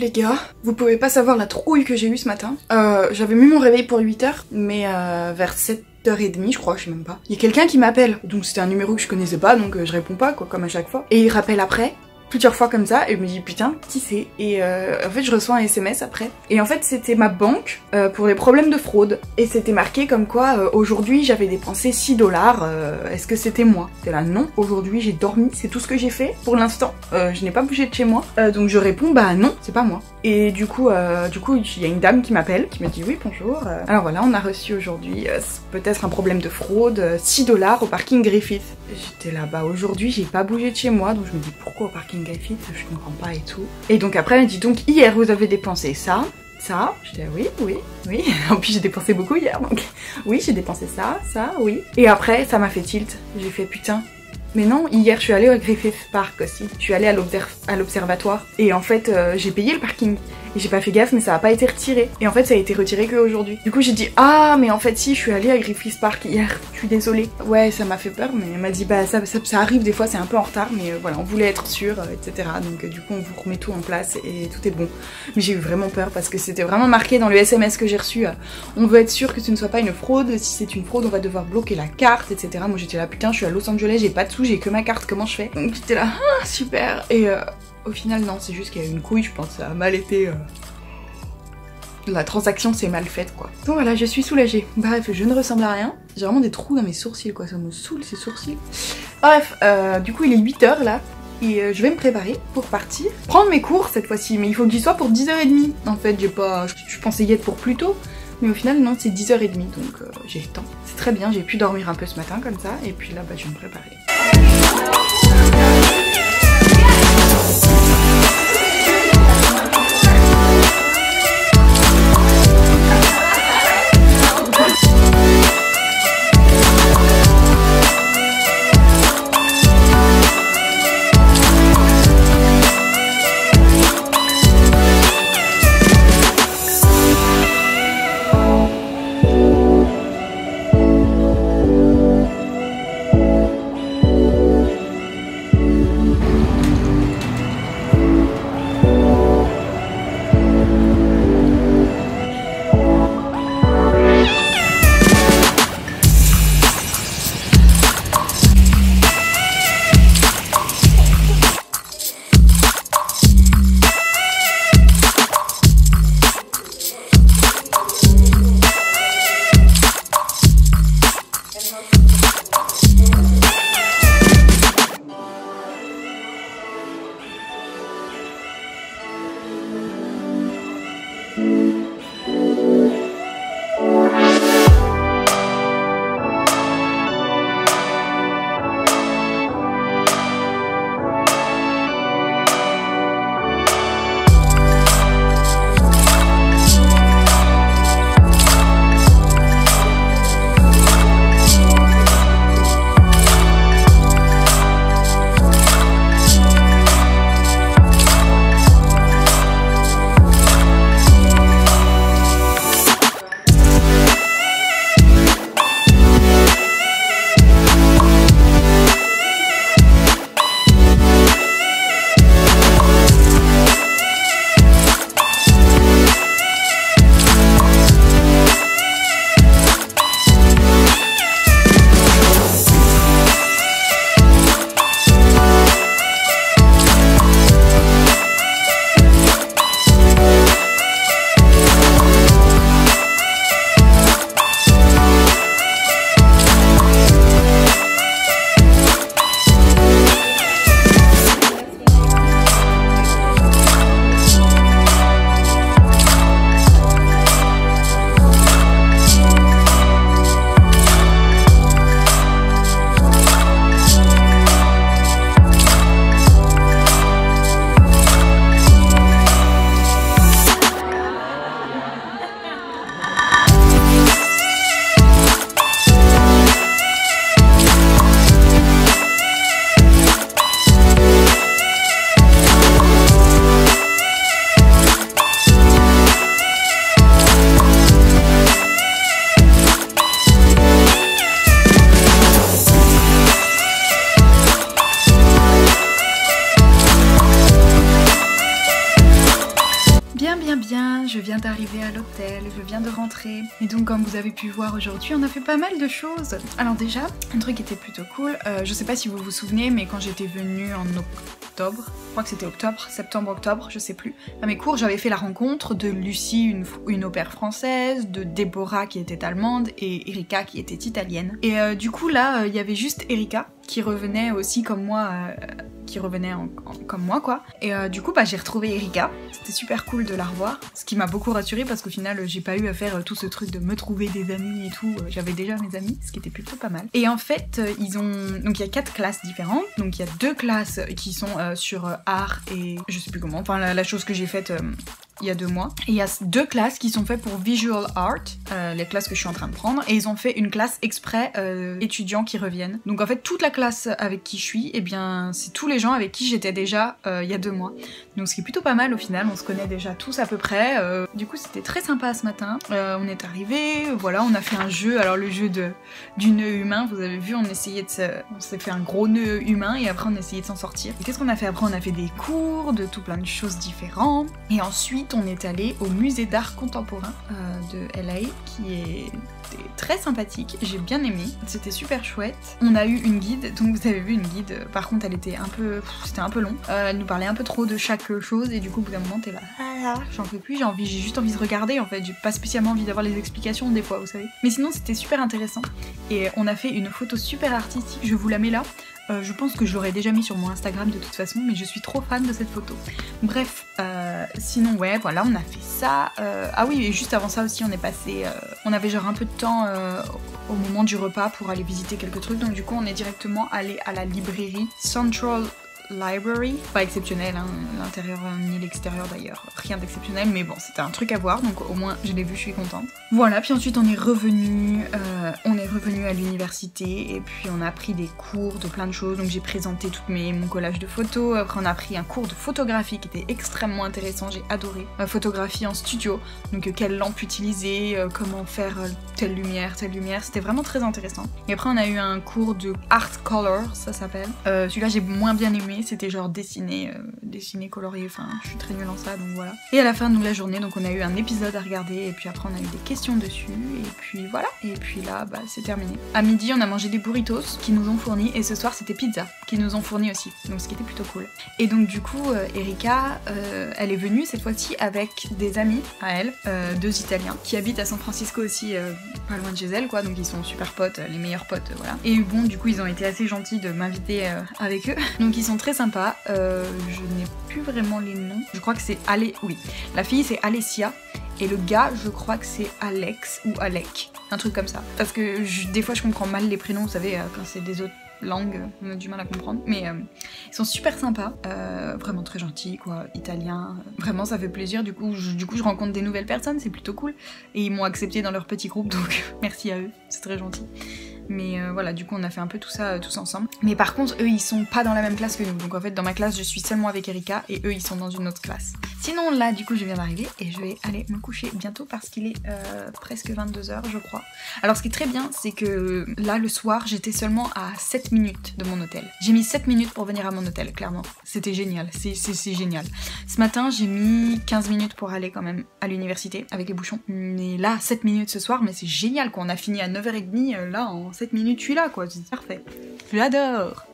Les gars, vous pouvez pas savoir la trouille que j'ai eue ce matin. J'avais mis mon réveil pour 8h, mais vers 7h30 je crois, je sais même pas. Il y a quelqu'un qui m'appelle, donc c'était un numéro que je connaissais pas, donc je réponds pas quoi, comme à chaque fois. Et il rappelle après, plusieurs fois comme ça, et je me dis putain, qui c'est? Et en fait je reçois un SMS après. Et en fait c'était ma banque pour les problèmes de fraude. Et c'était marqué comme quoi aujourd'hui j'avais dépensé 6 $. Est-ce que c'était moi? C'était là non, aujourd'hui j'ai dormi, c'est tout ce que j'ai fait pour l'instant. Je n'ai pas bougé de chez moi. Donc je réponds bah non, c'est pas moi. Et du coup il y a une dame qui m'appelle, qui me dit oui bonjour. Alors voilà, on a reçu aujourd'hui peut-être un problème de fraude, 6 $ au parking Griffith. J'étais là, bah aujourd'hui j'ai pas bougé de chez moi, donc je me dis pourquoi au parking Griffith, je comprends pas et tout. Et donc après elle me dit donc hier vous avez dépensé ça. J'étais oui. En plus j'ai dépensé beaucoup hier, donc oui j'ai dépensé ça, oui. Et après ça m'a fait tilt, j'ai fait putain. Mais non, hier je suis allée au Griffith Park aussi, je suis allée à l'observatoire. Et en fait j'ai payé le parking. Et j'ai pas fait gaffe mais ça a pas été retiré. Et en fait ça a été retiré qu'aujourd'hui. Du coup j'ai dit ah mais en fait si je suis allée à Griffith Park hier, je suis désolée. Ouais ça m'a fait peur mais elle m'a dit bah ça arrive des fois, c'est un peu en retard mais voilà on voulait être sûr etc. Donc du coup on vous remet tout en place et tout est bon. Mais j'ai eu vraiment peur parce que c'était vraiment marqué dans le SMS que j'ai reçu. On veut être sûr que ce ne soit pas une fraude, si c'est une fraude on va devoir bloquer la carte etc. Moi j'étais là putain je suis à Los Angeles, j'ai pas de sous, j'ai que ma carte, comment je fais? Donc j'étais là ah, super. Et au final non, c'est juste qu'il y a eu une couille, je pense, ça a mal été... La transaction s'est mal faite quoi. Donc voilà, je suis soulagée. Bref, je ne ressemble à rien. J'ai vraiment des trous dans mes sourcils quoi, ça me saoule ces sourcils. Bref, du coup il est 8h là. Et je vais me préparer pour partir. Prendre mes cours cette fois-ci, mais il faut que j'y sois pour 10h30. En fait, je pensais y être pour plus tôt. Mais au final non, c'est 10h30 donc j'ai le temps. C'est très bien, j'ai pu dormir un peu ce matin comme ça. Et puis là, bah, je vais me préparer. Bien, je viens d'arriver à l'hôtel, je viens de rentrer. Et donc comme vous avez pu voir aujourd'hui, on a fait pas mal de choses. Alors déjà, un truc qui était plutôt cool, je sais pas si vous vous souvenez, mais quand j'étais venue en octobre, je crois que c'était septembre-octobre, je sais plus, à mes cours, j'avais fait la rencontre de Lucie, une au pair française, de Déborah qui était allemande et Erika qui était italienne. Et du coup là, il y avait juste Erika qui revenait aussi comme moi, comme moi quoi. Et du coup bah j'ai retrouvé Erika, c'était super cool de la revoir, ce qui m'a beaucoup rassurée parce qu'au final j'ai pas eu à faire tout ce truc de me trouver des amis et tout, j'avais déjà mes amis, ce qui était plutôt pas mal. Et en fait donc il y a 4 classes différentes, donc il y a 2 classes qui sont sur art et je sais plus comment, enfin la chose que j'ai faite il y a 2 mois. Et il y a 2 classes qui sont faites pour Visual Art, les classes que je suis en train de prendre, et ils ont fait une classe exprès étudiants qui reviennent. Donc en fait toute la classe avec qui je suis, eh bien c'est tous les gens avec qui j'étais déjà il y a 2 mois. Donc ce qui est plutôt pas mal au final, on se connaît déjà tous à peu près. Du coup c'était très sympa ce matin. On est arrivé, voilà, on a fait un jeu, alors le jeu du nœud humain, vous avez vu, on s'est fait un gros nœud humain et après on essayait de s'en sortir. Et qu'est-ce qu'on a fait après? On a fait des cours de tout plein de choses différentes. Et ensuite on est allé au musée d'art contemporain de LA qui est très sympathique, j'ai bien aimé, c'était super chouette. On a eu une guide, donc vous avez vu une guide, par contre elle était c'était un peu long, elle nous parlait un peu trop de chaque chose et du coup au bout d'un moment t'es là, j'en peux plus, j'ai juste envie de regarder en fait, j'ai pas spécialement envie d'avoir les explications des fois vous savez. Mais sinon c'était super intéressant et on a fait une photo super artistique, je vous la mets là. Je pense que je l'aurais déjà mis sur mon Instagram de toute façon, mais je suis trop fan de cette photo. Bref, sinon ouais, voilà, on a fait ça. Ah oui, et juste avant ça aussi, on est passé... on avait genre un peu de temps au moment du repas pour aller visiter quelques trucs, donc du coup on est directement allé à la librairie Central Library, pas exceptionnel, hein, l'intérieur ni l'extérieur d'ailleurs, rien d'exceptionnel, mais bon, c'était un truc à voir, donc au moins je l'ai vu, je suis contente. Voilà, puis ensuite on est revenu à l'université, et puis on a pris des cours de plein de choses, donc j'ai présenté mon collage de photos, après on a pris un cours de photographie qui était extrêmement intéressant, j'ai adoré. Photographie en studio, donc quelle lampe utiliser, comment faire telle lumière, c'était vraiment très intéressant. Et après on a eu un cours de art color, ça s'appelle. Celui-là j'ai moins bien aimé, c'était genre dessiné, colorié, enfin je suis très nulle en ça donc voilà. Et à la fin de la journée donc on a eu un épisode à regarder et puis après on a eu des questions dessus et puis voilà. Et puis là bah c'est terminé. À midi on a mangé des burritos qui nous ont fournis et ce soir c'était pizza qui nous ont fournis aussi, donc ce qui était plutôt cool. Et donc du coup Erika elle est venue cette fois-ci avec des amis à elle, 2 Italiens qui habitent à San Francisco aussi, pas loin de chez elle quoi, donc ils sont super potes, les meilleurs potes voilà. Et bon du coup ils ont été assez gentils de m'inviter avec eux, donc ils sont très sympa, je n'ai plus vraiment les noms, je crois que c'est oui, la fille c'est Alessia et le gars je crois que c'est Alex ou Alec, un truc comme ça, parce que des fois je comprends mal les prénoms, vous savez, quand c'est des autres langues, on a du mal à comprendre, mais ils sont super sympas, vraiment très gentils quoi, italiens, vraiment ça fait plaisir, du coup je rencontre des nouvelles personnes, c'est plutôt cool, et ils m'ont accepté dans leur petit groupe, donc merci à eux, c'est très gentil. Mais voilà, du coup on a fait un peu tout ça tous ensemble. Mais par contre eux ils sont pas dans la même classe que nous, donc en fait dans ma classe je suis seulement avec Erika et eux ils sont dans une autre classe. Sinon là du coup je viens d'arriver et je vais aller me coucher bientôt parce qu'il est presque 22h je crois. Alors ce qui est très bien c'est que là le soir j'étais seulement à 7 minutes de mon hôtel. J'ai mis 7 minutes pour venir à mon hôtel, clairement. C'était génial, c'est génial. Ce matin j'ai mis 15 minutes pour aller quand même à l'université avec les bouchons. Mais là 7 minutes ce soir, mais c'est génial quoi, on a fini à 9h30, là en 7 minutes je suis là quoi, c'est parfait. J'adore.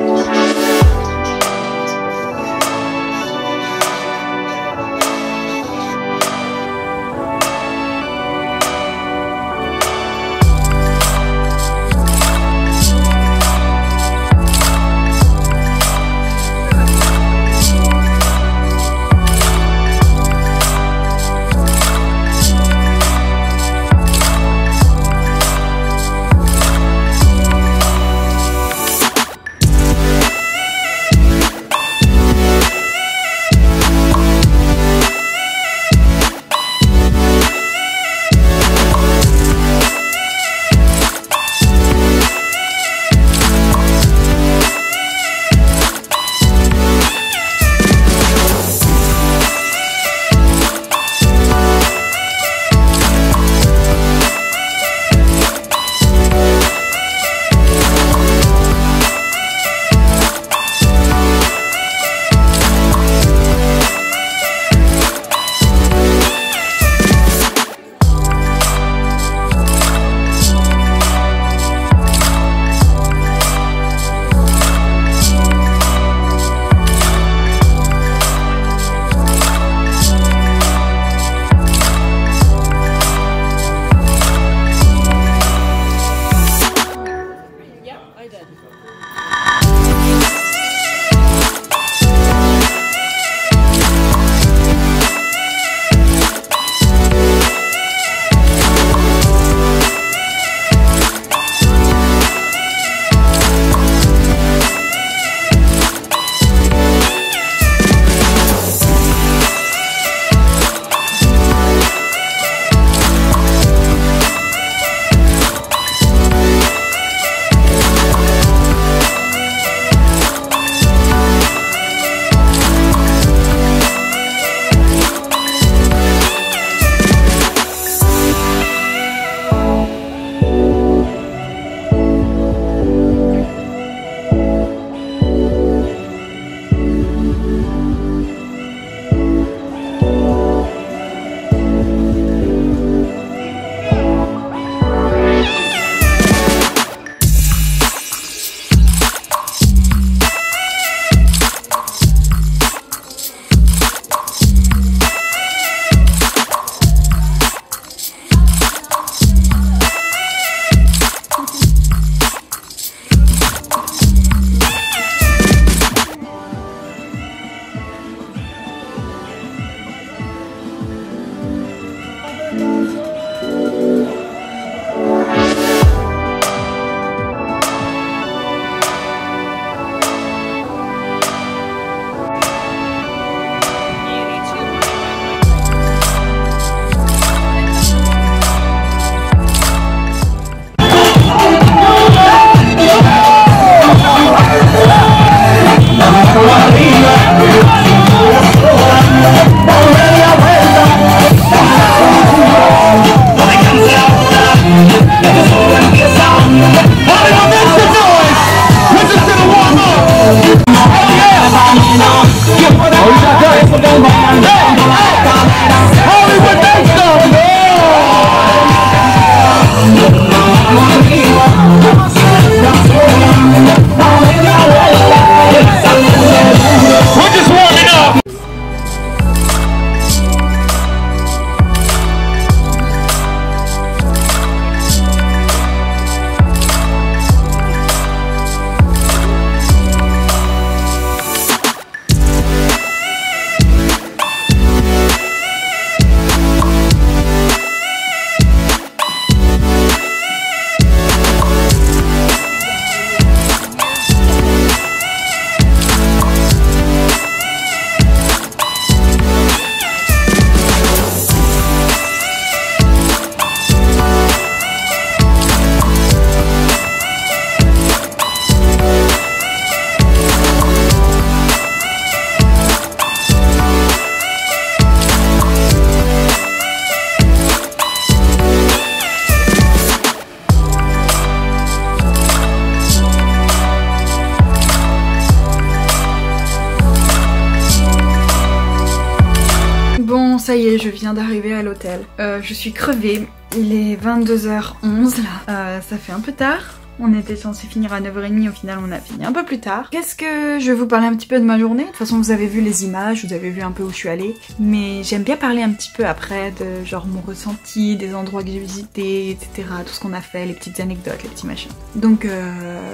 ça y est, je viens d'arriver à l'hôtel. Je suis crevée, il est 22h11 là, ça fait un peu tard. On était censé finir à 9h30, au final on a fini un peu plus tard. Qu'est-ce que... Je vais vous parler un petit peu de ma journée. De toute façon vous avez vu les images, vous avez vu un peu où je suis allée. Mais j'aime bien parler un petit peu après de genre mon ressenti, des endroits que j'ai visités, etc. Tout ce qu'on a fait, les petites anecdotes, les petits machins. Donc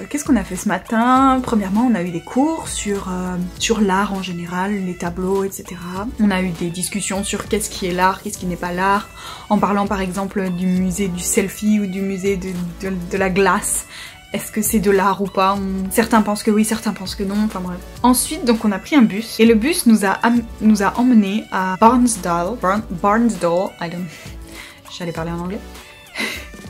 qu'est-ce qu'on a fait ce matin? Premièrement on a eu des cours sur l'art en général, les tableaux, etc. On a eu des discussions sur qu'est-ce qui est l'art, qu'est-ce qui n'est pas l'art. En parlant par exemple du musée du selfie ou du musée de la glace. Est-ce que c'est de l'art ou pas? Certains pensent que oui, certains pensent que non, enfin bref. Ensuite, donc on a pris un bus, et le bus nous a emmenés à Barnsdall, j'allais parler en anglais.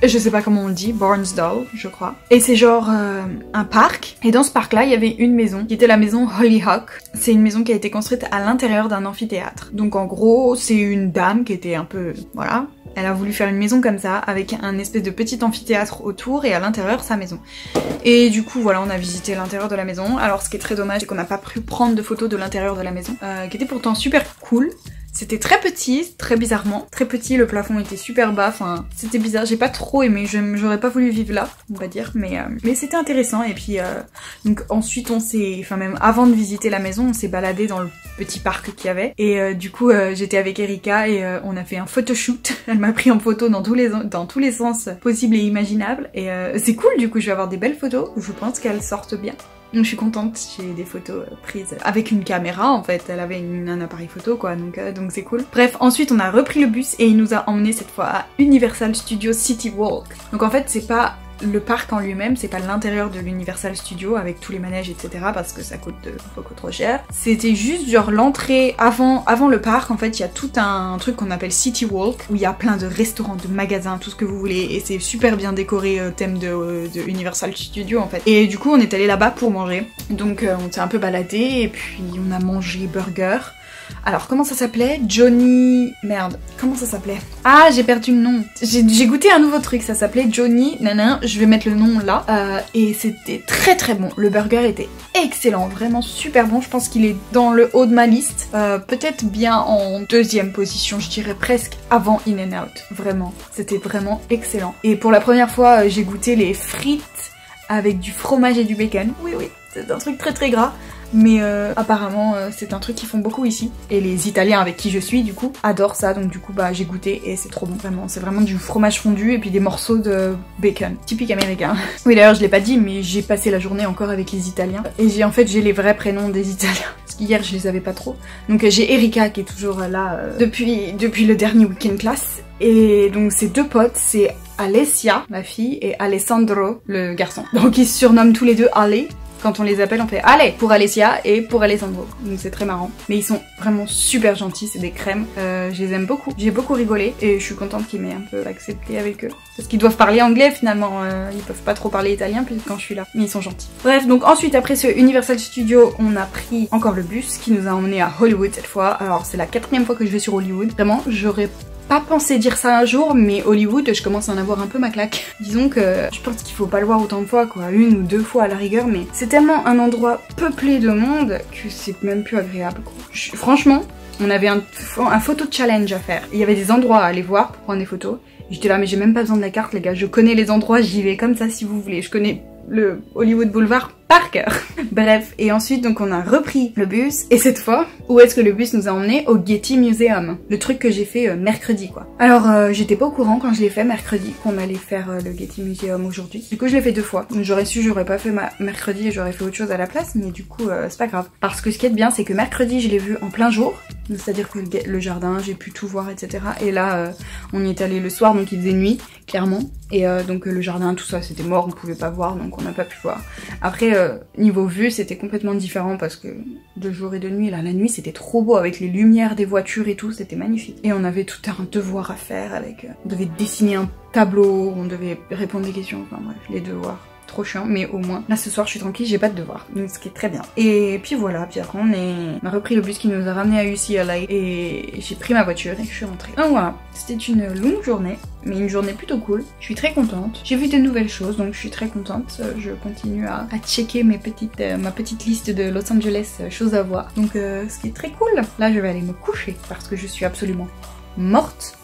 Je sais pas comment on le dit, Barnsdall, je crois. Et c'est genre un parc, et dans ce parc-là, il y avait une maison, qui était la maison Hollyhock. C'est une maison qui a été construite à l'intérieur d'un amphithéâtre. Donc en gros, c'est une dame qui était un peu... voilà. Elle a voulu faire une maison comme ça, avec un espèce de petit amphithéâtre autour et à l'intérieur sa maison. Et du coup voilà, on a visité l'intérieur de la maison. Alors ce qui est très dommage, c'est qu'on n'a pas pu prendre de photos de l'intérieur de la maison, qui était pourtant super cool. C'était très petit, très bizarrement. Très petit, le plafond était super bas, enfin c'était bizarre, j'ai pas trop aimé, j'aurais pas voulu vivre là, on va dire, mais c'était intéressant. Et puis donc ensuite on s'est, enfin même avant de visiter la maison, on s'est baladé dans le petit parc qu'il y avait. Et du coup j'étais avec Erika et on a fait un photoshoot. Elle m'a pris en photo dans tous les sens possibles et imaginables. Et c'est cool, du coup je vais avoir des belles photos, je pense qu'elles sortent bien. Donc je suis contente, j'ai des photos prises avec une caméra en fait, elle avait un appareil photo quoi, donc c'est cool. Bref, ensuite on a repris le bus et il nous a emmenés cette fois à Universal Studios City Walk. Donc en fait c'est pas le parc en lui-même, c'est pas l'intérieur de l'Universal Studio avec tous les manèges etc. parce que ça coûte beaucoup trop cher. C'était juste genre l'entrée avant le parc, en fait il y a tout un truc qu'on appelle City Walk où il y a plein de restaurants, de magasins, tout ce que vous voulez et c'est super bien décoré thème de Universal Studio en fait. Et du coup on est allé là-bas pour manger. Donc on s'est un peu baladé et puis on a mangé burger. Alors comment ça s'appelait? Johnny... Merde, comment ça s'appelait? Ah j'ai perdu le nom. J'ai goûté un nouveau truc, ça s'appelait Johnny... Nanan, je vais mettre le nom là. Et c'était très très bon. Le burger était excellent, vraiment super bon. Je pense qu'il est dans le haut de ma liste. Peut-être bien en deuxième position, je dirais presque avant In-N-Out. Vraiment, c'était vraiment excellent. Et pour la première fois, j'ai goûté les frites avec du fromage et du bacon. Oui, oui, c'est un truc très très gras. Mais apparemment c'est un truc qu'ils font beaucoup ici. Et les Italiens avec qui je suis du coup adorent ça. Donc du coup bah j'ai goûté et c'est trop bon vraiment. C'est vraiment du fromage fondu et puis des morceaux de bacon. Typique américain. Oui d'ailleurs je l'ai pas dit mais j'ai passé la journée encore avec les Italiens. Et j'ai les vrais prénoms des Italiens. Parce qu'hier je les avais pas trop. Donc j'ai Erika qui est toujours là depuis le dernier week-end class. Et donc ces deux potes c'est Alessia la fille et Alessandro le garçon. Donc ils se surnomment tous les deux Ale. Quand on les appelle, on fait allez pour Alessia et pour Alessandro. Donc c'est très marrant. Mais ils sont vraiment super gentils, c'est des crèmes. Je les aime beaucoup. J'ai beaucoup rigolé et je suis contente qu'ils m'aient un peu accepté avec eux. Parce qu'ils doivent parler anglais finalement. Ils peuvent pas trop parler italien puis quand je suis là. Mais ils sont gentils. Bref, donc ensuite après ce Universal Studio, on a pris encore le bus qui nous a emmenés à Hollywood cette fois. Alors c'est la 4e fois que je vais sur Hollywood. Vraiment, j'aurais pas pensé dire ça un jour, mais Hollywood, je commence à en avoir un peu ma claque. Disons que je pense qu'il faut pas le voir autant de fois, quoi, 1 ou 2 fois à la rigueur, mais c'est tellement un endroit peuplé de monde que c'est même plus agréable, quoi. Franchement, on avait un photo challenge à faire. Il y avait des endroits à aller voir pour prendre des photos. J'étais là, mais j'ai même pas besoin de la carte, les gars. Je connais les endroits, j'y vais comme ça si vous voulez. Je connais le Hollywood Boulevard par cœur. Bref, et ensuite donc on a repris le bus et cette fois, où est-ce que le bus nous a emmenés? Au Getty Museum, le truc que j'ai fait mercredi quoi. Alors j'étais pas au courant quand je l'ai fait mercredi qu'on allait faire le Getty Museum aujourd'hui. Du coup je l'ai fait 2 fois. Donc j'aurais su, j'aurais pas fait mercredi et j'aurais fait autre chose à la place, mais du coup c'est pas grave. Parce que ce qui est bien c'est que mercredi je l'ai vu en plein jour, c'est-à-dire que le jardin, j'ai pu tout voir etc. Et là on y est allé le soir donc il faisait nuit clairement. Et donc le jardin tout ça c'était mort, on pouvait pas voir donc on n'a pas pu voir. Après niveau vue c'était complètement différent parce que de jour et de nuit, là la nuit c'était trop beau avec les lumières des voitures et tout, c'était magnifique. Et on avait tout un devoir à faire avec, on devait dessiner un tableau, on devait répondre des questions, enfin bref, les devoirs. trop chiant, mais au moins là ce soir je suis tranquille, j'ai pas de devoir, donc ce qui est très bien. Et puis voilà, puis après on a repris le bus qui nous a ramené à UCLA et j'ai pris ma voiture et je suis rentrée. Donc voilà, c'était une longue journée, mais une journée plutôt cool. Je suis très contente. J'ai vu de nouvelles choses, donc je suis très contente. Je continue à checker ma petite liste de Los Angeles choses à voir. Donc ce qui est très cool. Là je vais aller me coucher parce que je suis absolument morte.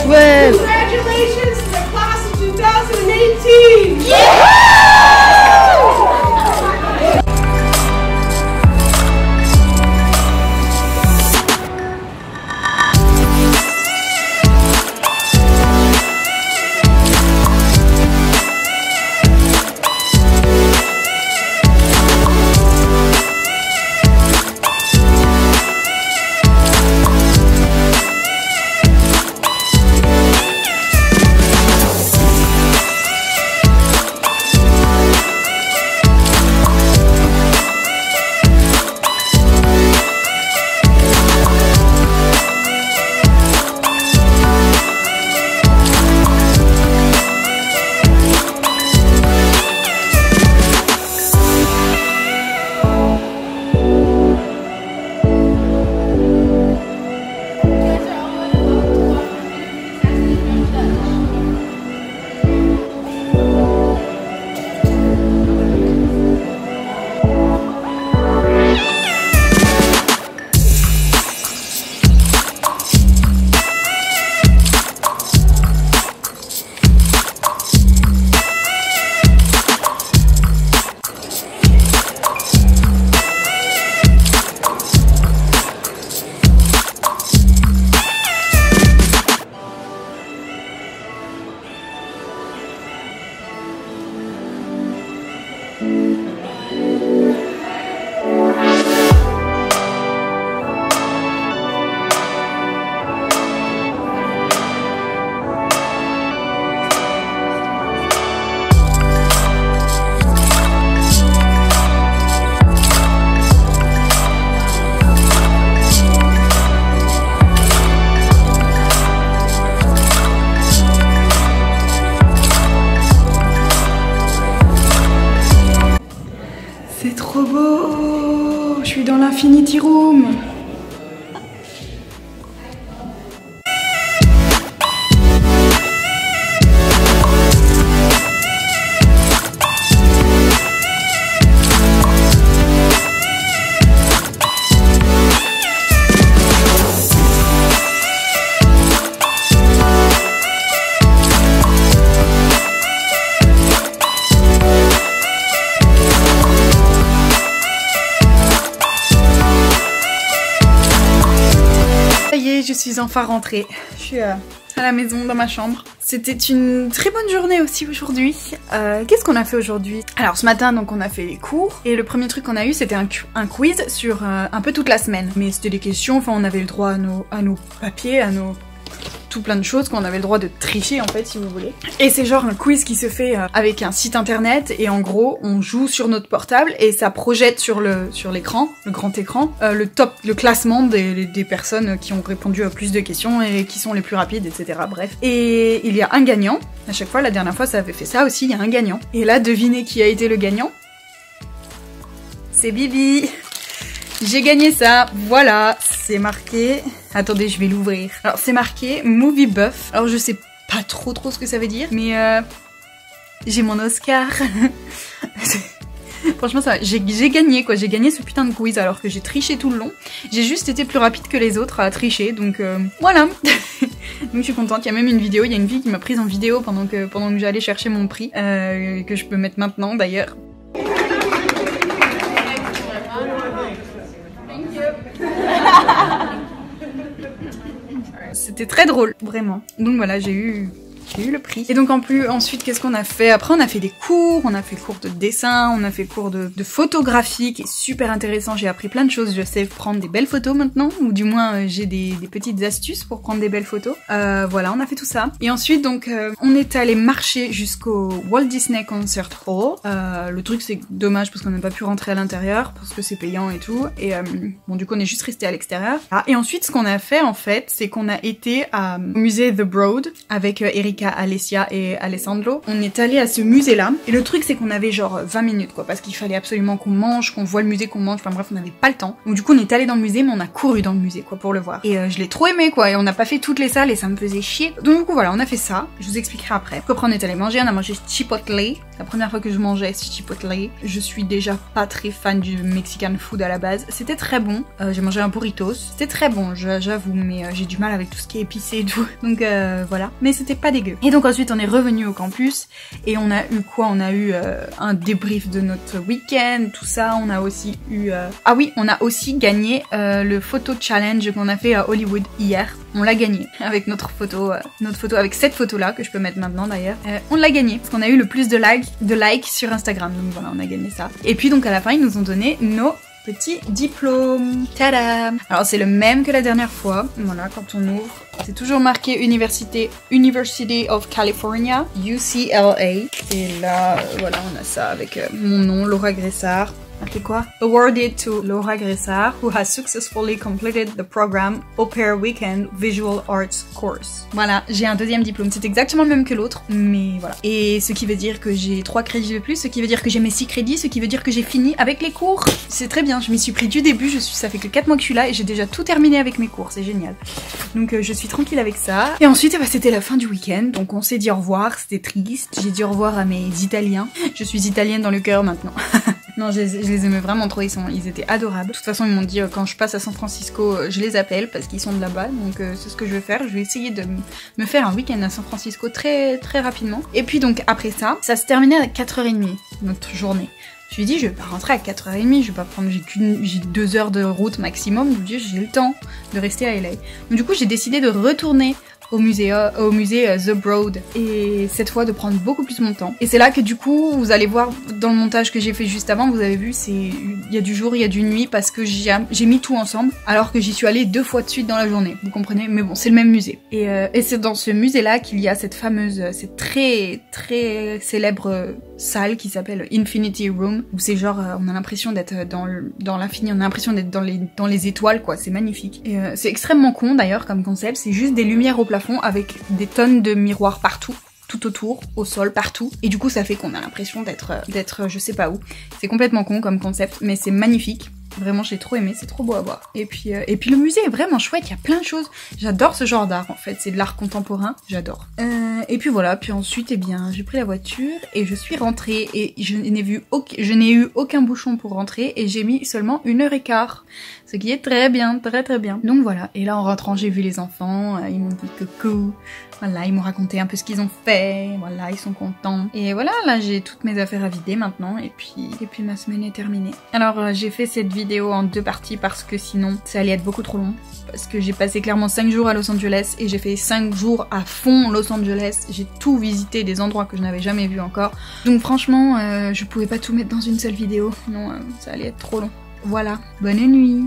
Ouais. Congratulations to the class of 2018! Yeah! C'est trop beau! Je suis dans l'Infinity Room! Je suis enfin rentrée. Je suis à la maison, dans ma chambre. C'était une très bonne journée aussi aujourd'hui. Qu'est-ce qu'on a fait aujourd'hui? Alors ce matin, donc on a fait les cours. Et le premier truc qu'on a eu, c'était un quiz sur un peu toute la semaine. Mais c'était des questions, enfin on avait le droit à nos papiers, à nos... tout plein de choses qu'on avait le droit de tricher en fait si vous voulez. Et c'est genre un quiz qui se fait avec un site internet et en gros on joue sur notre portable et ça projette sur l'écran, le grand écran, le classement des personnes qui ont répondu à plus de questions et qui sont les plus rapides, etc. Bref. Et il y a un gagnant. À chaque fois, la dernière fois ça avait fait ça aussi, il y a un gagnant. Et là, devinez qui a été le gagnant? C'est Bibi. J'ai gagné ça, voilà, c'est marqué... Attendez, je vais l'ouvrir. Alors, c'est marqué Movie Buff. Alors, je sais pas trop ce que ça veut dire, mais j'ai mon Oscar. Franchement, ça, j'ai gagné, quoi. J'ai gagné ce putain de quiz alors que j'ai triché tout le long. J'ai juste été plus rapide que les autres à tricher, donc voilà. Donc je suis contente, il y a même une vidéo, il y a une fille qui m'a prise en vidéo pendant que j'allais chercher mon prix, que je peux mettre maintenant d'ailleurs. C'était très drôle, vraiment. Donc voilà, j'ai eu le prix. Et donc ensuite, qu'est-ce qu'on a fait? Après, on a fait des cours, on a fait cours de dessin, on a fait cours de photographie, qui est super intéressant. J'ai appris plein de choses. Je sais prendre des belles photos maintenant, ou du moins j'ai des petites astuces pour prendre des belles photos. Voilà, on a fait tout ça. Et ensuite, donc, on est allé marcher jusqu'au Walt Disney Concert Hall. Le truc, c'est dommage parce qu'on n'a pas pu rentrer à l'intérieur, parce que c'est payant et tout. Et bon, du coup, on est juste resté à l'extérieur. Ah, et ensuite, ce qu'on a fait, en fait, c'est qu'on a été au musée The Broad avec Erika, Alessia et Alessandro. On est allé à ce musée-là. Et le truc, c'est qu'on avait genre 20 minutes, quoi, parce qu'il fallait absolument qu'on mange, qu'on voit le musée, qu'on mange. Enfin bref, on n'avait pas le temps. Donc du coup, on est allé dans le musée, mais on a couru dans le musée, quoi, pour le voir. Et je l'ai trop aimé, quoi. Et on n'a pas fait toutes les salles et ça me faisait chier. Donc du coup, voilà, on a fait ça. Je vous expliquerai après. Après, on est allé manger. On a mangé Chipotle. La première fois que je mangeais Chipotle. Je suis déjà pas très fan du Mexican food à la base. C'était très bon. J'ai mangé un burritos. C'était très bon, j'avoue, mais j'ai du mal avec tout ce qui est épicé et tout. Donc voilà. Mais c'était pas dégueu. Et donc ensuite, on est revenu au campus et on a eu quoi? On a eu un débrief de notre week-end, tout ça. On a aussi eu... Ah oui, on a aussi gagné le photo challenge qu'on a fait à Hollywood hier. On l'a gagné avec notre photo avec cette photo-là que je peux mettre maintenant d'ailleurs. On l'a gagné parce qu'on a eu le plus de likes sur Instagram. Donc voilà, on a gagné ça. Et puis donc à la fin, ils nous ont donné nos petit diplôme. Tada! Alors c'est le même que la dernière fois. Voilà, quand on ouvre, c'est toujours marqué University of California, UCLA. Et là, voilà, on a ça avec mon nom, Laura Gressard. Marqué quoi? Awarded to Laura Gressard, who has successfully completed the program Au Pair Weekend Visual Arts Course. Voilà, j'ai un deuxième diplôme. C'est exactement le même que l'autre, mais voilà. Et ce qui veut dire que j'ai 3 crédits de plus, ce qui veut dire que j'ai mes 6 crédits, ce qui veut dire que j'ai fini avec les cours. C'est très bien, je m'y suis pris du début, ça fait que 4 mois que je suis là et j'ai déjà tout terminé avec mes cours, c'est génial. Donc je suis tranquille avec ça. Et ensuite, bah, c'était la fin du week-end, donc on s'est dit au revoir, c'était triste. J'ai dit au revoir à mes Italiens. Je suis italienne dans le cœur maintenant. Non, je les aimais vraiment trop, ils étaient adorables. De toute façon, ils m'ont dit quand je passe à San Francisco, je les appelle parce qu'ils sont de là-bas. Donc c'est ce que je vais faire. Je vais essayer de me faire un week-end à San Francisco très très rapidement. Et puis donc après ça se terminait à 4h30 notre journée. Je me suis dit, je vais pas rentrer à 4h30, je vais pas prendre, j'ai 2 heures de route maximum. Je me dis, j'ai le temps de rester à LA. Donc du coup, j'ai décidé de retourner au musée The Broad et cette fois de prendre beaucoup plus mon temps. Et c'est là que du coup vous allez voir dans le montage que j'ai fait juste avant, vous avez vu, il y a du jour, il y a du nuit parce que j'ai mis tout ensemble alors que j'y suis allée 2 fois de suite dans la journée, vous comprenez? Mais bon, c'est le même musée. Et c'est dans ce musée là qu'il y a cette très très célèbre salle qui s'appelle Infinity Room, où c'est genre on a l'impression d'être dans l'infini, on a l'impression d'être dans les étoiles, quoi, c'est magnifique. Et c'est extrêmement con d'ailleurs comme concept, c'est juste des lumières au plafond avec des tonnes de miroirs partout, tout autour, au sol, partout. Et du coup, ça fait qu'on a l'impression d'être je sais pas où. C'est complètement con comme concept, mais c'est magnifique. Vraiment, j'ai trop aimé, c'est trop beau à voir. Et puis le musée est vraiment chouette, il y a plein de choses. J'adore ce genre d'art en fait, c'est de l'art contemporain, j'adore. Et puis voilà, puis ensuite, eh bien, j'ai pris la voiture et je suis rentrée et je n'ai eu aucun bouchon pour rentrer et j'ai mis seulement 1h15. Ce qui est très bien, très très bien. Donc voilà, et là en rentrant, j'ai vu les enfants, ils m'ont dit coucou. Voilà, ils m'ont raconté un peu ce qu'ils ont fait, voilà, ils sont contents. Et voilà, là j'ai toutes mes affaires à vider maintenant et puis ma semaine est terminée. Alors j'ai fait cette vidéo en 2 parties parce que sinon ça allait être beaucoup trop long. Parce que j'ai passé clairement 5 jours à Los Angeles et j'ai fait 5 jours à fond Los Angeles. J'ai tout visité, des endroits que je n'avais jamais vus encore. Donc franchement, je pouvais pas tout mettre dans une seule vidéo, sinon ça allait être trop long. Voilà, bonne nuit!